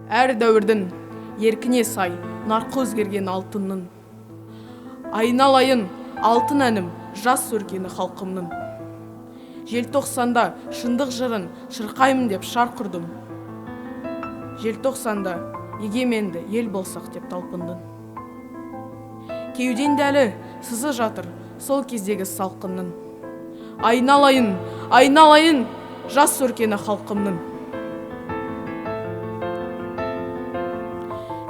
Әр дәуірдің еркіне сай нарқы өзгерген алтынның. Айналайын алтын әнім жас өркені халқымның. Желтоқсанда шындық жырын шырқаймын деп шар құрдым. Желтоқсанда егеменді ел болсақ деп талпындым. Кеуден дәлі сызы жатыр сол кездегі салқынның. Айналайын, айналайын жас өркені халқымның.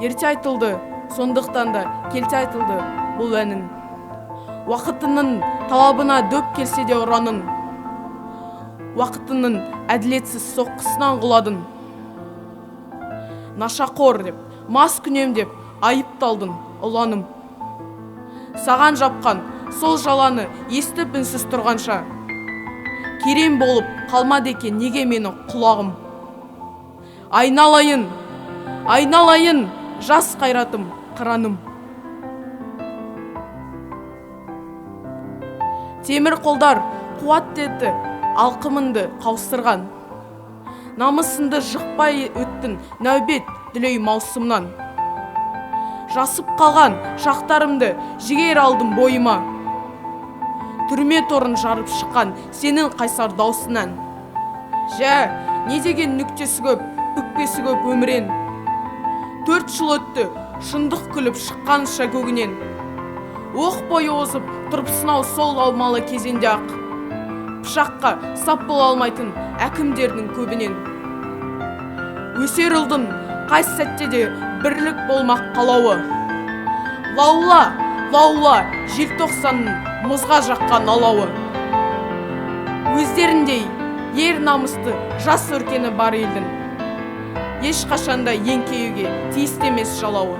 Ерте айтылды, сондықтан да келте айтылды бұл әнін. Уақытының талабына дөп келсе де ұранын. Уақытының әділетсіз соққысынан құладың. Нашақор деп, мас күнем деп айыпталдың ұланым. Саған жапқан сол жаланы естіп үнсіз тұрғанша, керем болып қалмады екен неге мені құлағым. Айналайын, айналайын жас қайратым, қыраным. Темір қолдар қуатты еті алқымынды қаустырған. Намысынды жықпай өттін нәубет дүлей маусымнан. Жасып қалған шақтарымды жігер алдым бойыма. Түрме торын жарып шыққан сенің қайсар даусынан. Жә, не деген нүктесі көп, бүкпесі көп өмірен. 4 жыл өтті, шындық күліп шыққанша көгінен. Оқ бойы озып, тұрыпсынау сол алмалы кезенде ақ. Пышаққа сап бола алмайтын әкімдердің көбінен. Өсер ұлдың қайсы сәтте де бірлік болмақ қалауы. Лаула, лаула, желтоқсанның мұзға жаққан алауы. Өздеріндей ер намысты жас өркені бар елдің. Ешқашанда еңкеюге тиісті емес жалауы.